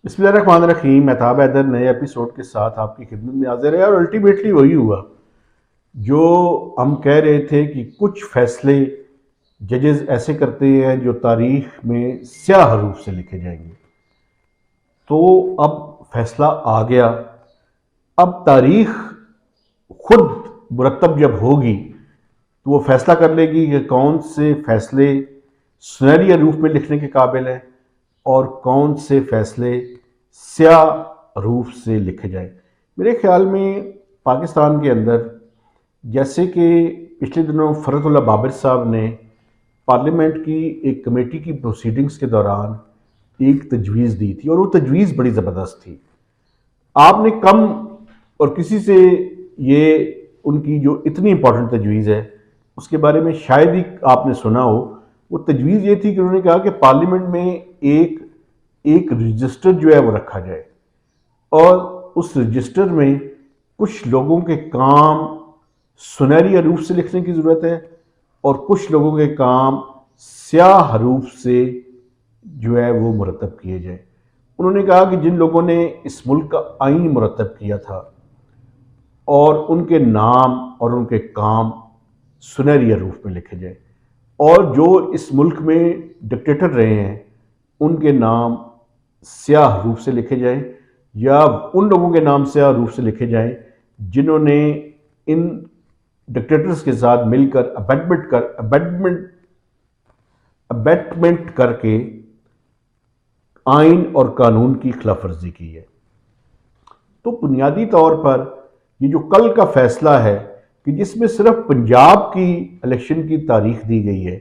بسم اللہ الرحمن الرحیم۔ مہتاب حیدر نئے ایپیسوڈ کے ساتھ آپ کی خدمت میں حاضر ہے، اور الٹیمیٹلی وہی ہوا جو ہم کہہ رہے تھے کہ کچھ فیصلے ججز ایسے کرتے ہیں جو تاریخ میں سیاہ حروف سے لکھے جائیں گے۔ تو اب فیصلہ آ گیا، اب تاریخ خود مرتب جب ہوگی تو وہ فیصلہ کر لے گی کہ کون سے فیصلے سنہری حروف میں لکھنے کے قابل ہیں اور کون سے فیصلے سیاہ حروف سے لکھے جائیں۔ میرے خیال میں پاکستان کے اندر جیسے کہ پچھلے دنوں فرحت اللہ بابر صاحب نے پارلیمنٹ کی ایک کمیٹی کی پروسیڈنگز کے دوران ایک تجویز دی تھی، اور وہ تجویز بڑی زبردست تھی۔ آپ نے کم اور کسی سے یہ ان کی جو اتنی امپورٹنٹ تجویز ہے اس کے بارے میں شاید ہی آپ نے سنا ہو۔ وہ تجویز یہ تھی کہ انہوں نے کہا کہ پارلیمنٹ میں ایک رجسٹر جو ہے وہ رکھا جائے، اور اس رجسٹر میں کچھ لوگوں کے کام سنہری حروف سے لکھنے کی ضرورت ہے اور کچھ لوگوں کے کام سیاہ حروف سے جو ہے وہ مرتب کیے جائیں۔ انہوں نے کہا کہ جن لوگوں نے اس ملک کا آئین مرتب کیا تھا اور ان کے نام اور ان کے کام سنہری حروف میں لکھے جائیں، اور جو اس ملک میں ڈکٹیٹر رہے ہیں ان کے نام سیاہ حروف سے لکھے جائیں، یا ان لوگوں کے نام سیاہ حروف سے لکھے جائیں جنہوں نے ان ڈکٹیٹرز کے ساتھ مل کر ابیٹمنٹ کر کے آئین اور قانون کی خلاف ورزی کی ہے۔ تو بنیادی طور پر یہ جو کل کا فیصلہ ہے کہ جس میں صرف پنجاب کی الیکشن کی تاریخ دی گئی ہے،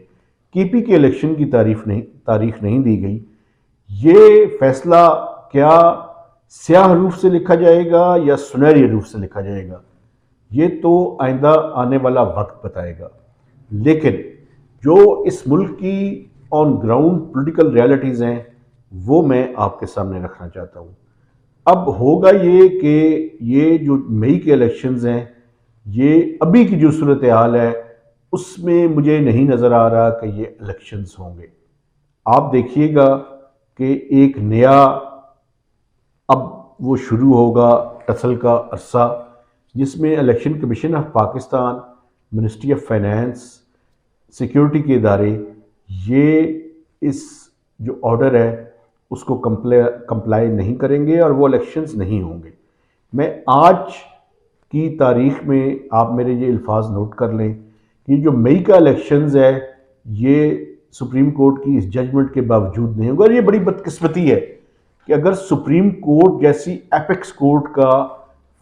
کے پی کے الیکشن کی تاریخ نہیں دی گئی، یہ فیصلہ کیا سیاہ حروف سے لکھا جائے گا یا سنہری حروف سے لکھا جائے گا، یہ تو آئندہ آنے والا وقت بتائے گا۔ لیکن جو اس ملک کی آن گراؤنڈ پولیٹیکل ریالٹیز ہیں وہ میں آپ کے سامنے رکھنا چاہتا ہوں۔ اب ہوگا یہ کہ یہ جو مئی کے الیکشنز ہیں، یہ ابھی کی جو صورتحال ہے اس میں مجھے نہیں نظر آ رہا کہ یہ الیکشنز ہوں گے۔ آپ دیکھیے گا کہ ایک نیا اب وہ شروع ہوگا ٹسل کا عرصہ، جس میں election commission of Pakistan, ministry of finance, security کے ادارے یہ اس جو آرڈر ہے اس کو کمپلائی نہیں کریں گے اور وہ الیکشنز نہیں ہوں گے۔ میں آج کی تاریخ میں آپ میرے یہ الفاظ نوٹ کر لیں کہ جو مئی کا الیکشنز ہے یہ سپریم کورٹ کی اس ججمنٹ کے باوجود نہیں ہوگا، اور یہ بڑی بدقسمتی ہے کہ اگر سپریم کورٹ جیسی ایپیکس کورٹ کا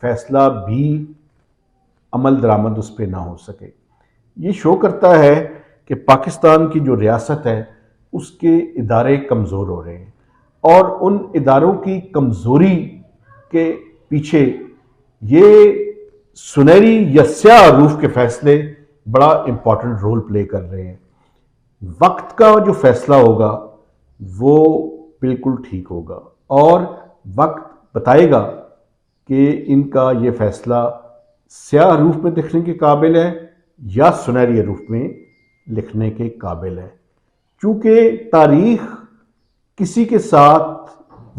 فیصلہ بھی عمل درآمد اس پہ نہ ہو سکے، یہ شو کرتا ہے کہ پاکستان کی جو ریاست ہے اس کے ادارے کمزور ہو رہے ہیں، اور ان اداروں کی کمزوری کے پیچھے یہ سنہری یا سیاہ حروف کے فیصلے بڑا امپورٹنٹ رول پلے کر رہے ہیں۔ وقت کا جو فیصلہ ہوگا وہ بالکل ٹھیک ہوگا، اور وقت بتائے گا کہ ان کا یہ فیصلہ سیاہ حروف میں لکھنے کے قابل ہے یا سنہری حروف میں لکھنے کے قابل ہے۔ چونکہ تاریخ کسی کے ساتھ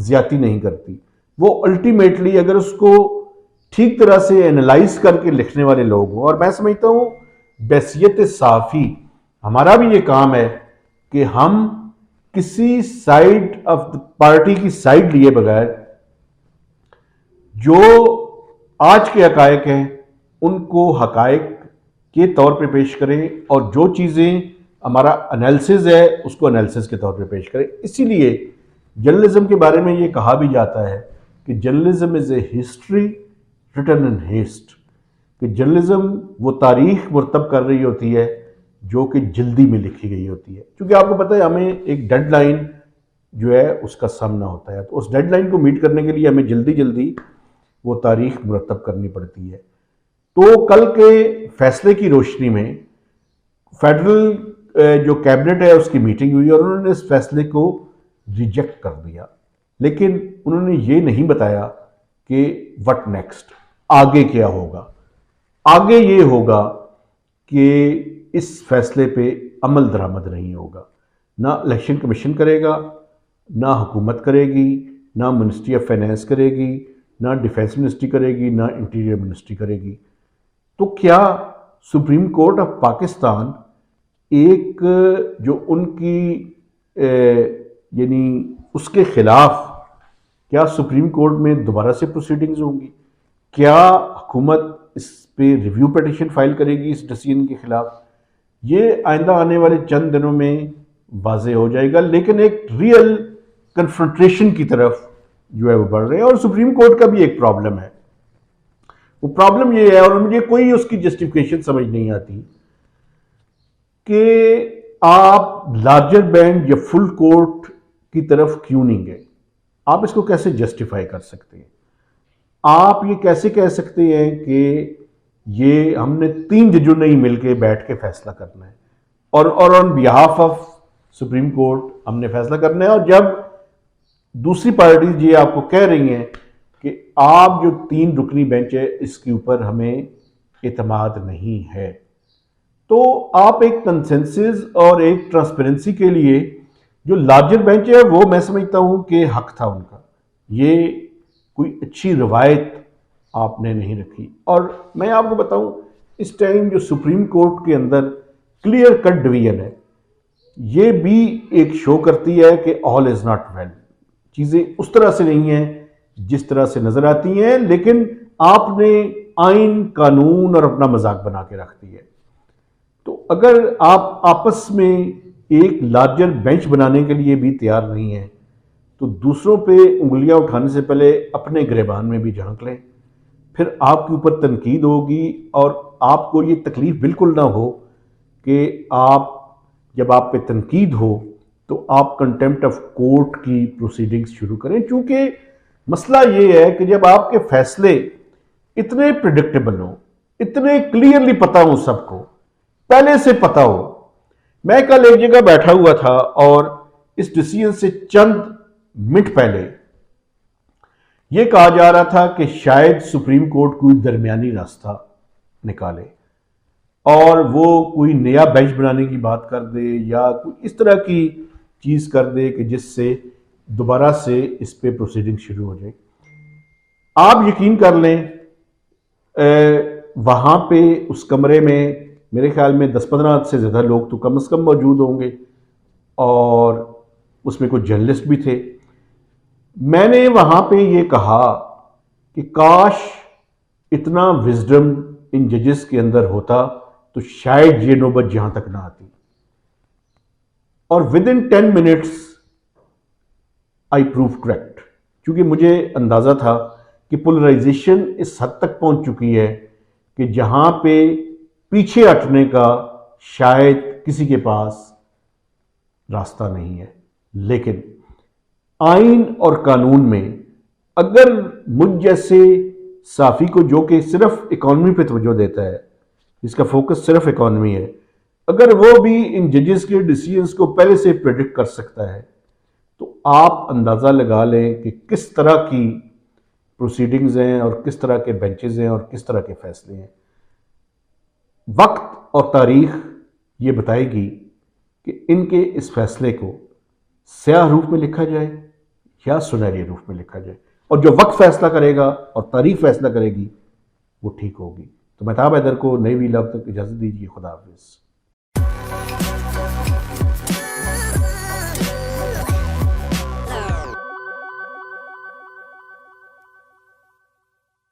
زیادتی نہیں کرتی، وہ الٹیمیٹلی اگر اس کو ٹھیک طرح سے انالائز کر کے لکھنے والے لوگ ہوں، اور میں سمجھتا ہوں بحیثیت صحافی ہمارا بھی یہ کام ہے کہ ہم کسی سائیڈ آف پارٹی کی سائیڈ لیے بغیر جو آج کے حقائق ہیں ان کو حقائق کے طور پہ پیش کریں، اور جو چیزیں ہمارا انالیسز ہے اس کو انالیسز کے طور پہ پیش کریں۔ اسی لیے جرنلزم کے بارے میں یہ کہا بھی جاتا ہے کہ journalism is a history written in heist, کہ جرنلزم وہ تاریخ مرتب کر رہی ہوتی ہے جو کہ جلدی میں لکھی گئی ہوتی ہے، کیونکہ آپ کو پتہ ہے ہمیں ایک ڈیڈ لائن جو ہے اس کا سامنا ہوتا ہے، تو اس ڈیڈ لائن کو میٹ کرنے کے لیے ہمیں جلدی وہ تاریخ مرتب کرنی پڑتی ہے۔ تو کل کے فیصلے کی روشنی میں فیڈرل جو کیبنٹ ہے اس کی میٹنگ ہوئی، اور انہوں نے اس فیصلے کو ریجیکٹ کر دیا، لیکن انہوں نے یہ نہیں بتایا کہ وٹ نیکسٹ، آگے کیا ہوگا۔ آگے یہ ہوگا کہ اس فیصلے پہ عمل درآمد نہیں ہوگا، نہ الیکشن کمیشن کرے گا، نہ حکومت کرے گی، نہ منسٹری آف فائنینس کرے گی، نہ ڈیفینس منسٹری کرے گی، نہ انٹیریئر منسٹری کرے گی۔ تو کیا سپریم کورٹ آف پاکستان ایک جو ان کی یعنی اس کے خلاف کیا سپریم کورٹ میں دوبارہ سے پروسیڈنگز ہوں گی؟ کیا حکومت اس پہ ریویو پیٹیشن فائل کرے گی اس ڈیسیژن کے خلاف؟ یہ آئندہ آنے والے چند دنوں میں واضح ہو جائے گا، لیکن ایک ریئل کنفرنٹریشن کی طرف جو ہے وہ بڑھ رہے ہیں۔ اور سپریم کورٹ کا بھی ایک پرابلم ہے، وہ پرابلم یہ ہے، اور مجھے کوئی اس کی جسٹیفیکیشن سمجھ نہیں آتی کہ آپ لارجر بینچ یا فل کورٹ کی طرف کیوں نہیں گئے؟ آپ اس کو کیسے جسٹیفائی کر سکتے ہیں؟ آپ یہ کیسے کہہ سکتے ہیں کہ یہ ہم نے 3 ججوں نے ہی مل کے بیٹھ کے فیصلہ کرنا ہے اور آن بیہاف آف سپریم کورٹ ہم نے فیصلہ کرنا ہے، اور جب دوسری پارٹیز یہ آپ کو کہہ رہی ہیں کہ آپ جو 3 رکنی بینچ ہے اس کے اوپر ہمیں اعتماد نہیں ہے، تو آپ ایک کنسنسس اور ایک ٹرانسپیرنسی کے لیے جو لارجر بینچ ہے وہ میں سمجھتا ہوں کہ حق تھا ان کا، یہ کوئی اچھی روایت آپ نے نہیں رکھی۔ اور میں آپ کو بتاؤں اس ٹائم جو سپریم کورٹ کے اندر کلیئر کٹ ڈویژن ہے، یہ بھی ایک شو کرتی ہے کہ آل از ناٹ ویل، چیزیں اس طرح سے نہیں ہیں جس طرح سے نظر آتی ہیں، لیکن آپ نے آئین، قانون اور اپنا مذاق بنا کے رکھ دی ہے۔ تو اگر آپ آپس میں ایک لارجر بینچ بنانے کے لیے بھی تیار نہیں ہیں تو دوسروں پہ انگلیاں اٹھانے سے پہلے اپنے گریبان میں بھی جھانک لیں، پھر آپ کے اوپر تنقید ہوگی، اور آپ کو یہ تکلیف بالکل نہ ہو کہ آپ جب آپ پہ تنقید ہو تو آپ کنٹیمپٹ آف کورٹ کی پروسیڈنگز شروع کریں، چونکہ مسئلہ یہ ہے کہ جب آپ کے فیصلے اتنے پریڈکٹیبل ہوں، اتنے کلیئرلی پتہ ہوں، سب کو پہلے سے پتہ ہو۔ میں کل ایک جگہ بیٹھا ہوا تھا اور اس ڈیسیژن سے چند منٹ پہلے یہ کہا جا رہا تھا کہ شاید سپریم کورٹ کوئی درمیانی راستہ نکالے اور وہ کوئی نیا بینچ بنانے کی بات کر دے یا کوئی اس طرح کی چیز کر دے کہ جس سے دوبارہ سے اس پہ پروسیڈنگ شروع ہو جائے۔ آپ یقین کر لیں وہاں پہ اس کمرے میں میرے خیال میں 10-15 سے زیادہ لوگ تو کم از کم موجود ہوں گے، اور اس میں کچھ جرنلسٹ بھی تھے۔ میں نے وہاں پہ یہ کہا کہ کاش اتنا وزڈم ان ججز کے اندر ہوتا تو شاید یہ نوبت جہاں تک نہ آتی۔ اور ودن 10 منٹس آئی پروو کریکٹ، کیونکہ مجھے اندازہ تھا کہ پولرائزیشن اس حد تک پہنچ چکی ہے کہ جہاں پہ پیچھے ہٹنے کا شاید کسی کے پاس راستہ نہیں ہے۔ لیکن آئین اور قانون میں اگر مجھ جیسے صحافی کو جو کہ صرف اکانومی پہ توجہ دیتا ہے، جس کا فوکس صرف اکانومی ہے، اگر وہ بھی ان ججز کے ڈیسیژنز کو پہلے سے پریڈکٹ کر سکتا ہے تو آپ اندازہ لگا لیں کہ کس طرح کی پروسیڈنگز ہیں اور کس طرح کے بینچز ہیں اور کس طرح کے فیصلے ہیں۔ وقت اور تاریخ یہ بتائے گی کہ ان کے اس فیصلے کو سیاہ روپ میں لکھا جائے یا سنہری روپ میں لکھا جائے، اور جو وقت فیصلہ کرے گا اور تاریخ فیصلہ کرے گی وہ ٹھیک ہوگی۔ تو مہتاب حیدر کو نئی ویل اب تک اجازت دیجیے، خدا حافظ۔